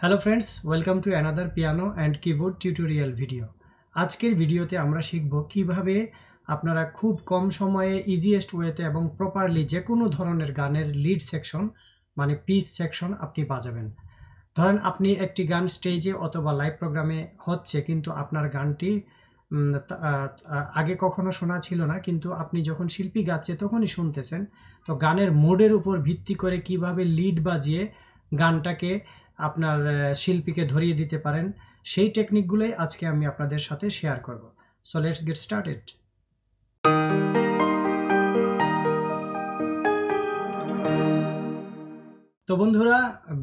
Hello friends, welcome to another piano and keyboard tutorial video. আজকের ভিডিওতে আমরা শিখব কিভাবে আপনারা খুব কম সময়ে ইজিয়েস্ট ওয়েতে এবং প্রপারলি যে কোনো ধরনের গানের লিড সেকশন মানে পিস সেকশন আপনি বাজাবেন। ধরেন আপনি একটি গান স্টেজে অথবা লাইভ প্রোগ্রামে হচ্ছে, কিন্তু আপনার গানটি আগে কখনো শোনা ছিল না, কিন্তু আপনি যখন শিল্পী গাচ্ছে তখনই শুনতেছেন। তো গানের মোডের উপর ভিত্তি করে কিভাবে লিড বাজিয়ে গানটাকে আপনার শিল্পীকে ধরিয়ে দিতে পারেন, সেই টেকনিকগুলোই আজকে আমি আপনাদের সাথে শেয়ার করব। So let's get started. তো বন্ধুরা,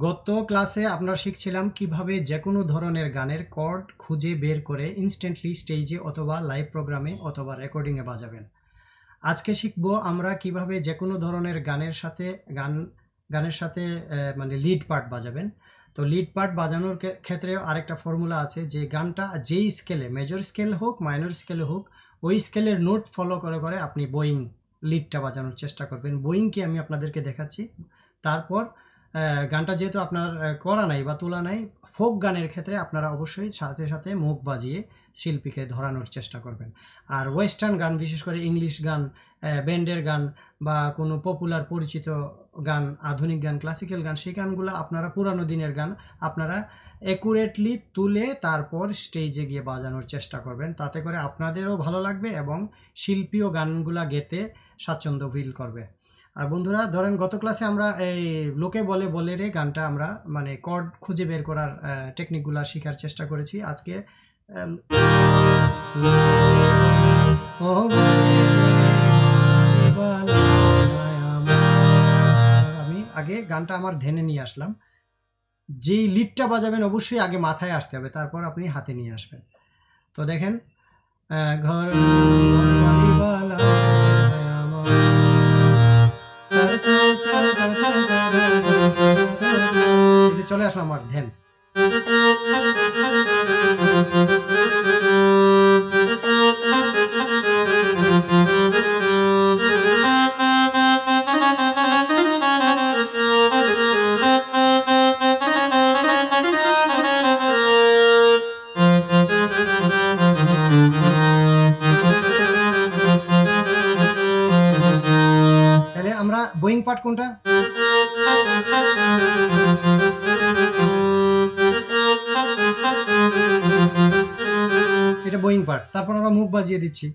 গত ক্লাসে আমরা শিখছিলাম কিভাবে যে কোনো ধরনের গানের কর্ড খুঁজে বের করে ইনস্ট্যান্টলি স্টেজে অথবা লাইভ প্রোগ্রামে অথবা রেকর্ডিংয়ে বাজাবেন। আজকে শিখব আমরা কিভাবে যে কোনো ধরনের গানের সাথে মানে লিড পার্ট বাজাবেন। তো লিড পার্ট বাজানোর ক্ষেত্রে আরেকটা ফর্মুলা আছে, যে গানটা যেই স্কেলে, মেজর স্কেল হোক মাইনর স্কেলে হোক, ওই স্কেলের নোট ফলো করে করে আপনি বোয়িং লিডটা বাজানোর চেষ্টা করবেন। বোয়িংকে আমি আপনাদেরকে দেখাচ্ছি। তারপর গানটা যেহেতু আপনার করা নাই বা তোলা নাই, ফোক গানের ক্ষেত্রে আপনারা অবশ্যই সাথে সাথে মুখ বাজিয়ে শিল্পীকে ধরানোর চেষ্টা করবেন। আর ওয়েস্টার্ন গান, বিশেষ করে ইংলিশ গান, ব্যান্ডের গান বা কোনো পপুলার পরিচিত গান, আধুনিক গান, ক্লাসিক্যাল গান, সেই গানগুলো আপনারা পুরানো দিনের গান আপনারা অ্যাকুরেটলি তুলে তারপর স্টেজে গিয়ে বাজানোর চেষ্টা করবেন। তাতে করে আপনাদেরও ভালো লাগবে এবং শিল্পীও গানগুলা গেতে স্বাচ্ছন্দ্য ফিল করবে। আর বন্ধুরা, ধরেন গত ক্লাসে আমরা এই লোকে বলে বলে রে গানটা আমরা মানে কর্ড খুঁজে বের করার টেকনিকগুলো শেখার চেষ্টা করেছি। আজকে আমি আগে গানটা আমার ধ্যানে নিয়ে আসলাম। যেই লিডটা বাজাবেন অবশ্যই আগে মাথায় আসতে হবে, তারপর আপনি হাতে নিয়ে আসবেন। তো দেখেন, ঘর চলে আসলো আমার ধ্যান। তাহলে আমরা বোয়িং পার্ট কোনটা? এটা বোয়িং পার্ট। তারপর আমরা মুখ বাজিয়ে দিচ্ছি।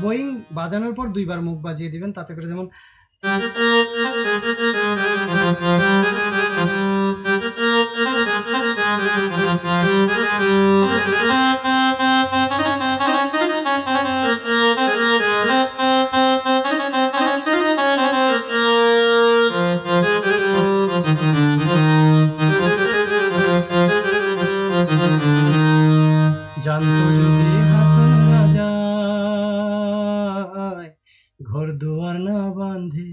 বোয়িং বাজানোর পর দুইবার মুখ বাজিয়ে দিবেন, তাতে করে যেমন জানতো যদি হাসন রাজা ঘর দুয়ার না বাঁধে।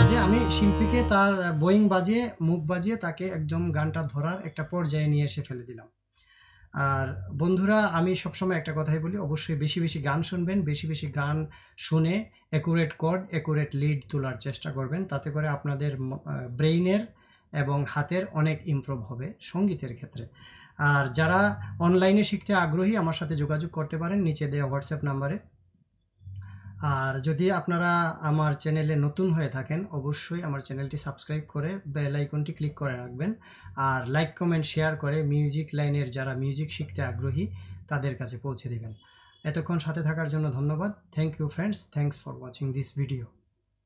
যে আমি শিল্পীকে তার বোয়িং বাজিয়ে মুখ বাজিয়ে তাকে একদম গানটা ধরার একটা পর্যায়ে নিয়ে এসে ফেলে দিলাম। আর বন্ধুরা, আমি সবসময় একটা কথাই বলি, অবশ্যই বেশি বেশি গান শুনবেন, বেশি বেশি গান শুনে অ্যাকুরেট কর্ড, অ্যাকুরেট লিড তোলার চেষ্টা করবেন। তাতে করে আপনাদের ব্রেইনের এবং হাতের অনেক ইমপ্রুভ হবে সঙ্গীতের ক্ষেত্রে। আর যারা অনলাইনে শিখতে আগ্রহী, আমার সাথে যোগাযোগ করতে পারেন নিচে দেওয়া হোয়াটসঅ্যাপ নাম্বারে। আর যদি আপনারা আমার চ্যানেলে নতুন হয়ে থাকেন, অবশ্যই আমার চ্যানেলটি সাবস্ক্রাইব করে বেল আইকনটি ক্লিক করে রাখবেন। আর লাইক, কমেন্ট, শেয়ার করে মিউজিক লাইনের যারা মিউজিক শিখতে আগ্রহী তাদের কাছে পৌঁছে দেবেন। এতক্ষণ সাথে থাকার জন্য ধন্যবাদ। Thank you friends, thanks for watching this video.